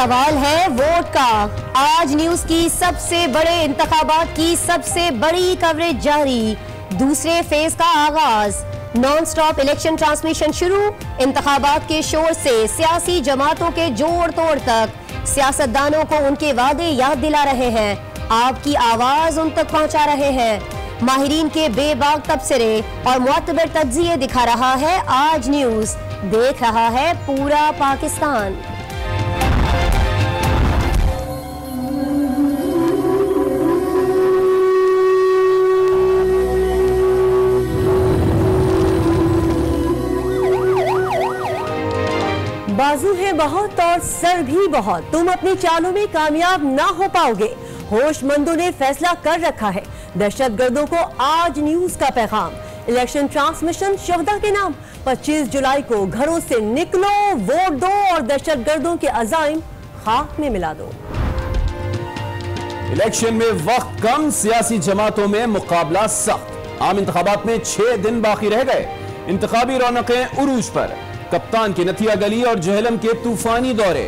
सवाल है वोट का। आज न्यूज की सबसे बड़े इंतखाबात की सबसे बड़ी कवरेज जारी। दूसरे फेज का आगाज, नॉन स्टॉप इलेक्शन ट्रांसमिशन शुरू। इंतखाबात के शोर से सियासी जमातों के जोड़ तोड़ तक सियासतदानों को उनके वादे याद दिला रहे हैं, आपकी आवाज उन तक पहुंचा रहे हैं। माहिरीन के बेबाक तबसरे और मुअतबर तज्जिए दिखा रहा है आज न्यूज, देख रहा है पूरा पाकिस्तान। बाजू है बहुत और सर भी बहुत, तुम अपनी चालों में कामयाब ना हो पाओगे। होशमंदों ने फैसला कर रखा है। दहशतगर्दों को आज न्यूज का पैगाम, इलेक्शन ट्रांसमिशन शुहदा के नाम। 25 जुलाई को घरों से निकलो, वोट दो और दहशतगर्दों के अज़ाइम खाक में मिला दो। इलेक्शन में वक्त कम, सियासी जमातों में मुकाबला सख्त। आम इंतखाबात में 6 दिन बाकी रह गए। इंतखाबी रौनकें उरूज पर। कप्तान की नथिया गली और जहलम के तूफानी दौरे।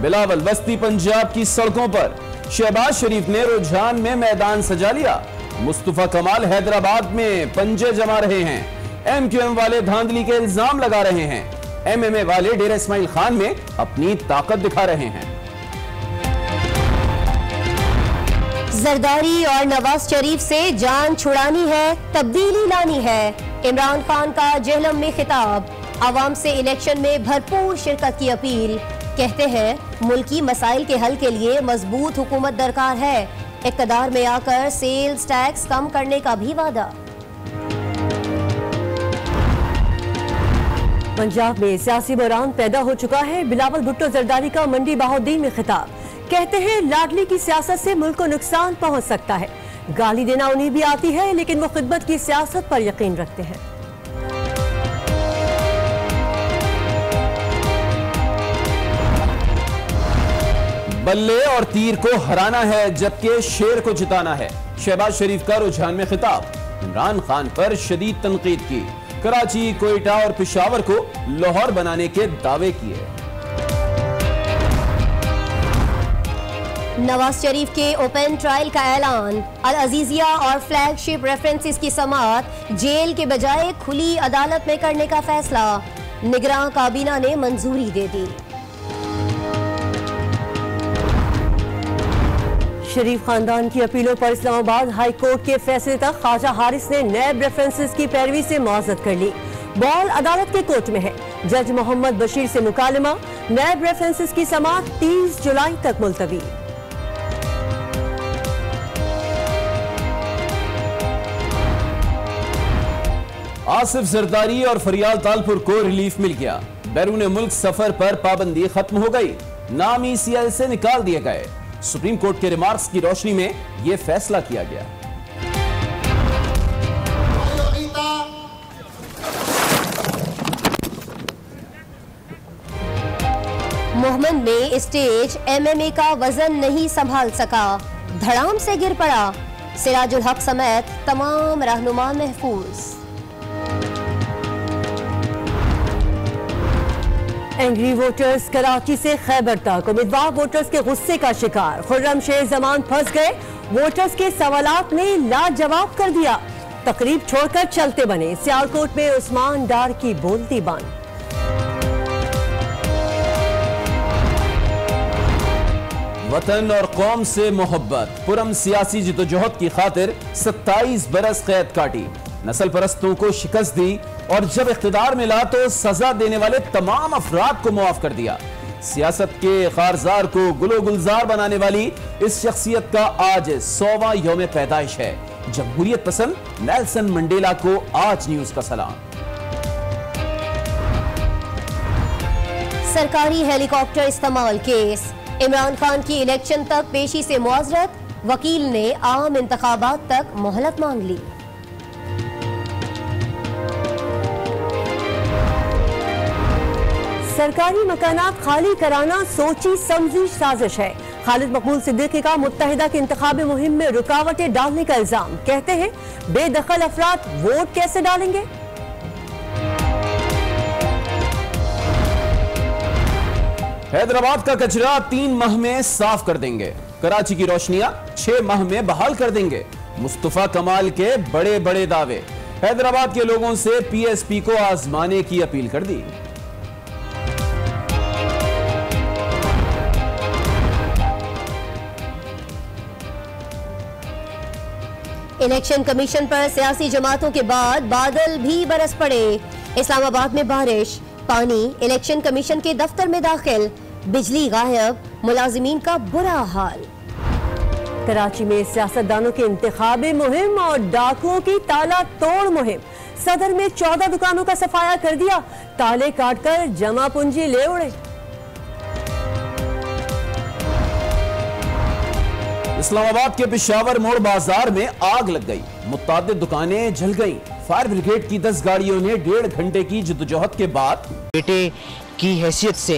बिलावल बस्ती पंजाब की सड़कों पर। शहबाज शरीफ ने रुझान में मैदान सजा लिया। मुस्तफा कमाल हैदराबाद में पंजे जमा रहे हैं। एमक्यूएम वाले धांधली के इल्जाम लगा रहे हैं। एमएमए वाले डेरा इस्माइल खान में अपनी ताकत दिखा रहे हैं। जरदारी और नवाज शरीफ से जान छुड़ानी है, तब्दीली लानी है। इमरान खान का जहलम में खिताब, आवाम से इलेक्शन में भरपूर शिरकत की अपील। कहते हैं मुल्की मसाइल के हल के लिए मजबूत हुकूमत दरकार है। इक़्तिदार में आकर सेल्स टैक्स कम करने का भी वादा। पंजाब में सियासी बहरान पैदा हो चुका है। बिलावल भुट्टो जरदारी का मंडी बहाउद्दीन में खिताब। कहते हैं लाडली की सियासत से मुल्क को नुकसान पहुंच सकता है। गाली देना उन्हें भी आती है, लेकिन वो खिदमत की सियासत पर यकीन रखते हैं। बल्ले और तीर को हराना है, जबकि शेर को जिताना है। शहबाज शरीफ का रुझान में खिताब। इमरान खान पर शदीद तनकीद की। कराची, कोयटा और पेशावर को लाहौर बनाने के दावे किए। नवाज शरीफ के ओपन ट्रायल का ऐलान। अल अजीजिया और फ्लैगशिप रेफरेंसेस की समाअत जेल के बजाय खुली अदालत में करने का फैसला। निगरान काबीना ने मंजूरी दे दी। शरीफ खानदान की अपीलों पर इस्लामाबाद हाई कोर्ट के फैसले तक ख्वाजा हारिस ने नैब रेफरेंसेस की पैरवी से मुआवजत कर ली। बॉल अदालत के कोर्ट में है। जज मोहम्मद बशीर से मुकालमा। नैब रेफरेंसेस की समाअत 30 जुलाई तक मुलतवी। आसिफ जरदारी और फरियाल तालपुर को रिलीफ मिल गया। बैरून मुल्क सफर पर पाबंदी खत्म हो गई। नामी सीएल से निकाल दिए गए। सुप्रीम कोर्ट के रिमार्क्स की रोशनी में यह फैसला किया गया। मोहम्मद में स्टेज एमएमए का वजन नहीं संभाल सका, धड़ाम से गिर पड़ा। सिराजुल हक समेत तमाम रहनुमा महफूज। एंग्री वोटर्स कराची से खैबर तक। उम्मीदवार वोटर्स के गुस्से का शिकार। खुर्रम शेख जमान फंस गए। वोटर्स के सवालात ने लाजवाब कर दिया। तकरीब छोड़कर चलते बने। सियालकोट में उस्मान डार की बोलती बंद। वतन और कौम से मोहब्बत। पुरम सियासी जिदोजहद की खातिर 27 बरस कैद काटी। नस्ल परस्तों को शिकस्त दी और जब इख्तिदार मिला तो सजा देने वाले तमाम अफराद को मुआफ कर दिया। सियासत के खारजार को गुलो गुलजार बनाने वाली इस शख्सियत का आज 100वां यौम पैदाइश है। जमहूरियत पसंद नेल्सन मंडेला को आज न्यूज का सलाम। सरकारी हेलीकॉप्टर इस्तेमाल केस। इमरान खान की इलेक्शन तक पेशी से मुआजरत। वकील ने आम इंतखाबात तक मोहलत मांग ली। सरकारी मकानात खाली कराना सोची समझी साजिश है। खालिद मकबूल सिद्दीकी का मुत्तहिदा की इंतखाबी मुहिम में रुकावटें डालने का इल्जाम। कहते हैं बेदखल अफराद वोट कैसे डालेंगे। हैदराबाद का कचरा 3 माह में साफ कर देंगे। कराची की रोशनियां 6 माह में बहाल कर देंगे। मुस्तफा कमाल के बड़े बड़े दावे। हैदराबाद के लोगों से पीएसपी को आजमाने की अपील कर दी। इलेक्शन कमीशन पर सियासी जमातों के बाद बादल भी बरस पड़े। इस्लामाबाद में बारिश, पानी, इलेक्शन कमीशन के दफ्तर में दाखिल, बिजली गायब, मुलाजिमीन का बुरा हाल। कराची में सियासतदानों की इंतखाबी मुहिम और डाकुओं की ताला तोड़ मुहिम। सदर में 14 दुकानों का सफाया कर दिया, ताले काटकर जमा पूंजी ले उड़े। इस्लामाबाद के पेशावर मोड़ बाजार में आग लग गई, मुतादिद दुकानें जल गईं। फायर ब्रिगेड की 10 गाड़ियों ने 1.5 घंटे की जद्दोजहद के बाद बेटे की हैसियत से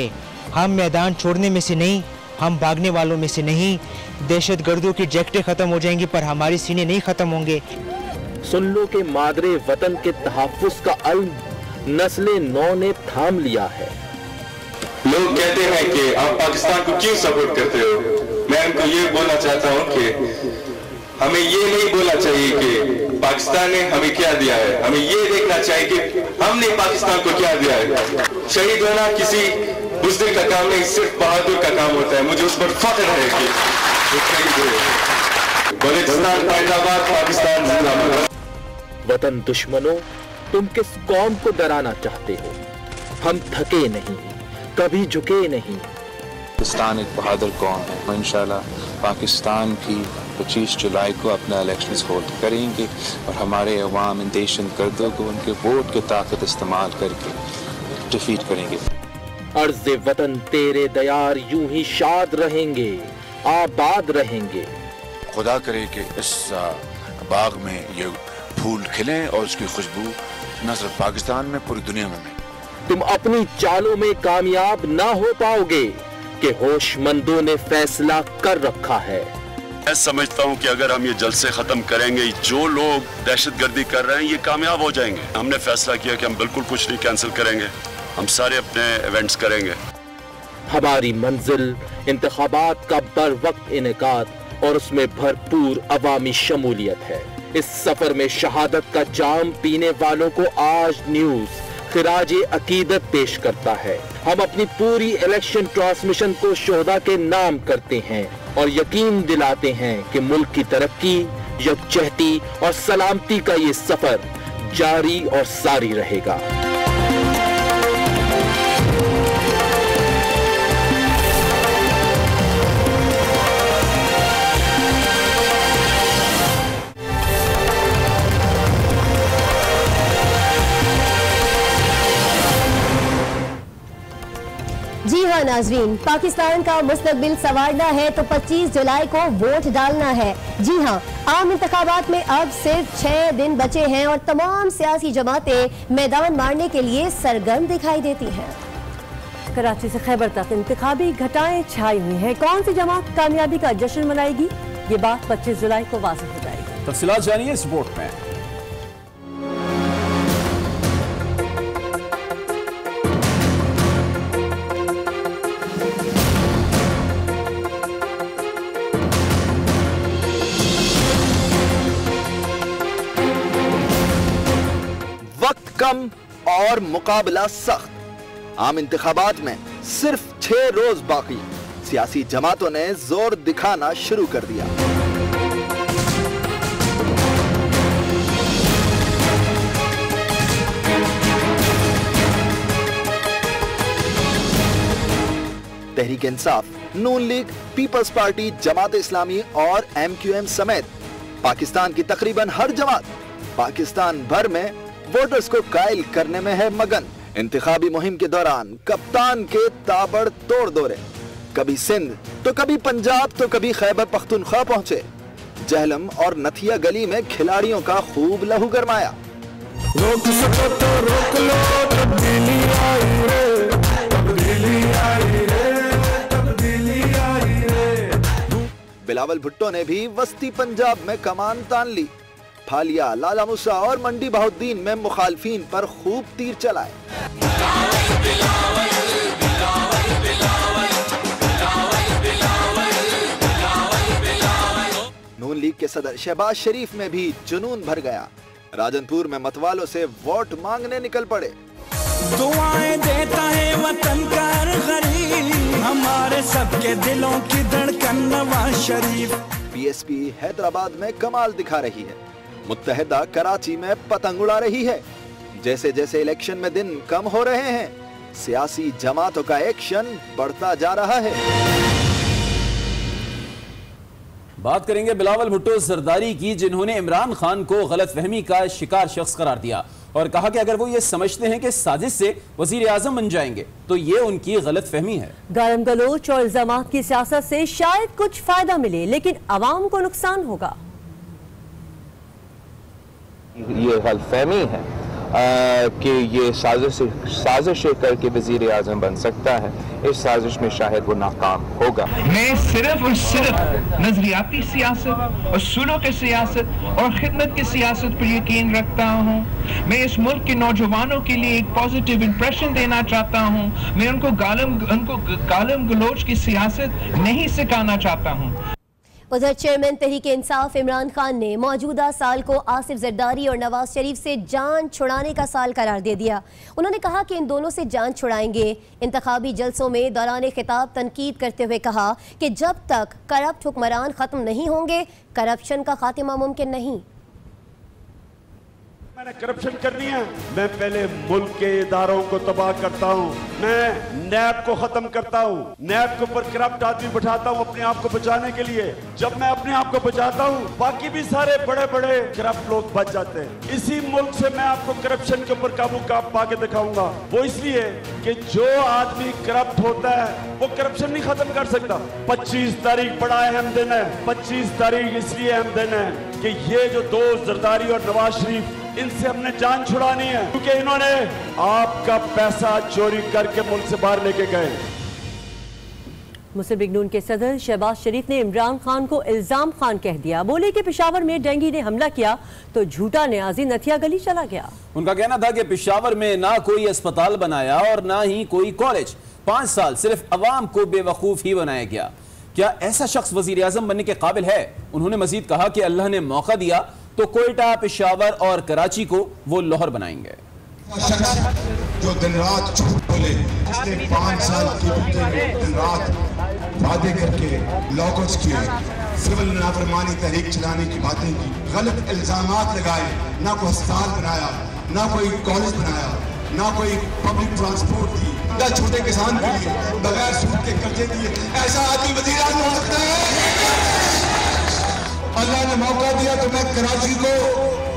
हम मैदान छोड़ने में से नहीं, हम भागने वालों में से नहीं। दहशतगर्दों की जैकेटें खत्म हो जाएंगी पर हमारे सीने नहीं खत्म होंगे। सुन लो के मादरे वतन के तहफ्फुज़ का अल्म नस्ले नौ ने थाम लिया है। लोग कहते हैं कि आप पाकिस्तान को क्यों सपोर्ट करते हो। मैं उनको ये बोलना चाहता हूँ कि हमें ये नहीं बोलना चाहिए कि पाकिस्तान ने हमें क्या दिया है, हमें ये देखना चाहिए कि हमने पाकिस्तान को क्या दिया है। शहीद होना किसी बुज़दिल का काम नहीं, सिर्फ बहादुर का काम होता है। मुझे उस पर फख्र है कि बलूचिस्तान फैजाबाद, पाकिस्तान जिंदाबाद। वतन दुश्मनों, तुम किस कौम को डराना चाहते हो? हम थके नहीं, कभी झुके नहीं। पाकिस्तान एक बहादुर कौम है। इंशाल्लाह पाकिस्तान की 25 जुलाई को अपना इलेक्शंस होल्ड करेंगे और हमारे अवाम दहशतगर्दों को उनके वोट की ताकत इस्तेमाल करके डिफीट करेंगे। अर्ज़े वतन तेरे दयार यूं ही शाद रहेंगे, आबाद रहेंगे। खुदा करे कि इस बाग में ये फूल खिलें और उसकी खुशबू न सिर्फ पाकिस्तान में, पूरी दुनिया में। तुम अपनी चालों में कामयाब ना हो पाओगे कि होशमंदों ने फैसला कर रखा है। मैं समझता हूं कि अगर हम ये जलसे खत्म करेंगे, जो लोग दहशतगर्दी कर रहे हैं ये कामयाब हो जाएंगे। हमने फैसला किया कि हम बिल्कुल कुछ नहीं कैंसिल करेंगे, हम सारे अपने इवेंट्स करेंगे। हमारी मंजिल इंतखाबात का बर वक्त इनेकाद और उसमें भरपूर अवामी शमूलियत है। इस सफर में शहादत का जाम पीने वालों को आज न्यूज़ खिराजे अकीदत पेश करता है। हम अपनी पूरी इलेक्शन ट्रांसमिशन को शोहदा के नाम करते हैं और यकीन दिलाते हैं कि मुल्क की तरक्की, यकजहती और सलामती का ये सफर जारी और सारी रहेगा। जी हाँ नाजरीन, पाकिस्तान का मुस्तकबिल संवारना है तो 25 जुलाई को वोट डालना है। जी हाँ, आम इंतखाबात में अब सिर्फ 6 दिन बचे हैं और तमाम सियासी जमातें मैदान मारने के लिए सरगर्म दिखाई देती हैं। कराची से खैबर तक इंतखाबी घटाएं छाई हुई हैं। कौन सी जमात कामयाबी का जश्न मनाएगी, ये बात 25 जुलाई को वाज़ेह हो जाएगी। तफसीलात जानिए इस रिपोर्ट में। वक्त कम और मुकाबला सख्त। आम इंतखाबात में सिर्फ 6 रोज बाकी। सियासी जमातों ने जोर दिखाना शुरू कर दिया। तहरीक इंसाफ, नून league, peoples party, Jamaat Islami और MQM समेत पाकिस्तान की तकरीबन हर जमात पाकिस्तान भर में वोटर्स को कायल करने में है मगन। इंतखाबी मुहिम के दौरान कप्तान के ताबड़तोड़ दौरे, कभी सिंध तो कभी पंजाब तो कभी खैबर पख्तूनख्वा पहुंचे। जहलम और नथिया गली में खिलाड़ियों का खूब लहू गरमाया। रोक सको तो रोक लो, तब्दीली आई रे, तब्दीली आई रे, तब्दीली आई रे। बिलावल भुट्टो ने भी वस्ती पंजाब में कमान तान ली। फालिया, लाला मूसा और मंडी बहाउद्दीन में मुखालफीन पर खूब तीर चलाए। लीग के सदर शहबाज शरीफ में भी जुनून भर गया। राजनपुर में मतवालों से वोट मांगने निकल पड़े। दुआएं देता है वतन का हर गरीब, हमारे सबके दिलों की धड़कन नवाज शरीफ। बीएसपी हैदराबाद में कमाल दिखा रही है, मुत्तहिदा कराची में पतंग उड़ा रही है। जैसे जैसे इलेक्शन में दिन कम हो रहे हैं, सियासी जमातों का एक्शन बढ़ता जा रहा है। बात करेंगे बिलावल भुट्टो जरदारी की, जिन्होंने इमरान खान को गलतफहमी का शिकार शख्स करार दिया और कहा कि अगर वो ये समझते हैं कि साजिश से वजीर आजम बन जाएंगे तो ये उनकी गलतफहमी है। गारम गलोच और इल्जामात की सियासत से शायद कुछ फायदा मिले, लेकिन अवाम को नुकसान होगा। ये गलतफहमी है कि ये साजिश करके वजीर आजम बन सकता है। इस साजिश में शायद वो नाकाम होगा। मैं सिर्फ और सिर्फ नजरियाती सियासत, उसूलों की सियासत और खिदमत की सियासत पर यकीन रखता हूँ। मैं इस मुल्क के नौजवानों के लिए एक पॉजिटिव इंप्रेशन देना चाहता हूँ। मैं उनको गालम गलोच की सियासत नहीं सिखाना चाहता हूँ। उधर चेयरमैन तहरीक इंसाफ इमरान खान ने मौजूदा साल को आसिफ जरदारी और नवाज शरीफ से जान छुड़ाने का साल करार दे दिया। उन्होंने कहा कि इन दोनों से जान छुड़ाएंगे। इंतखाबी जलसों में दौरान खिताब तनकीद करते हुए कहा कि जब तक करप्ट हुक्मरान खत्म नहीं होंगे, करप्शन का खात्मा मुमकिन नहीं। मैंने करप्शन करनी है, मैं पहले मुल्क के इदारों को तबाह करता हूँ, मैं नैब को खत्म करता हूँ, नैब के ऊपर करप्ट आदमी बैठाता हूँ अपने आप को बचाने के लिए। जब मैं अपने आप को बचाता हूँ, बाकी भी सारे बड़े बड़े करप्ट लोग बच जाते हैं। इसी मुल्क से मैं आपको करप्शन के ऊपर काबू पा के दिखाऊंगा। वो इसलिए कि जो आदमी करप्ट होता है वो करप्शन नहीं खत्म कर सकता। 25 तारीख बड़ा अहम दिन है। 25 तारीख इसलिए अहम दिन है कि ये जो दो जरदारी और नवाज शरीफ, इनसे हमने जान छुड़ानी है, क्योंकि इन्होंने आपका पैसा चोरी करके मुल्क से बाहर लेके गए। मुस्लिम लीग नून के सदर शहबाज शरीफ ने इमरान खान को इल्जाम खान कह दिया। बोले कि पेशावर में डेंगी ने हमला किया तो झूठा न्याजी नथिया गली चला गया। उनका कहना था कि पेशावर में ना कोई अस्पताल बनाया और ना ही कोई कॉलेज। 5 साल सिर्फ अवाम को बेवकूफ ही बनाया गया। क्या ऐसा शख्स वजीर आजम बनने के काबिल है? उन्होंने मजीद कहा कि अल्लाह ने मौका दिया तो कोयटा, पेशावर और कराची को वो लाहौर बनाएंगे। जो दिन रात झूठ बोले, इसने 5 साल की दिन रात वादे करके लॉकआउट्स किए, सिविल नाफरमानी तहरीक चलाने की बातें की, गलत इल्जामात लगाए, ना कोई अस्पताल बनाया, ना कोई कॉलेज बनाया, ना कोई पब्लिक ट्रांसपोर्ट दी, ना छोटे किसान के लिए बगैर सूद के कर्जे दिए। ऐसा आदमी वजीर आज़म हो सकता है? अल्लाह ने मौका दिया तो मैं कराची को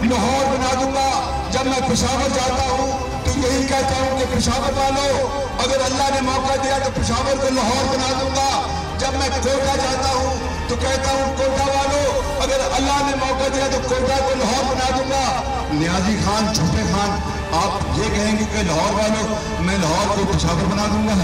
लाहौर बना दूंगा। जब मैं पेशावर जाता हूँ तो यही कहता हूँ कि पेशावर वालों, अगर अल्लाह ने मौका दिया तो पेशावर को लाहौर बना दूंगा। जब मैं कोयटा जाता हूँ तो कहता हूँ कोयटा वालों, अगर अल्लाह ने मौका दिया तो कोयटा को लाहौर बना दूंगा। न्याजी खान, झूठे खान, आप ये कहेंगे कि लाहौर वालों, मैं लाहौर को पेशावर बना दूंगा।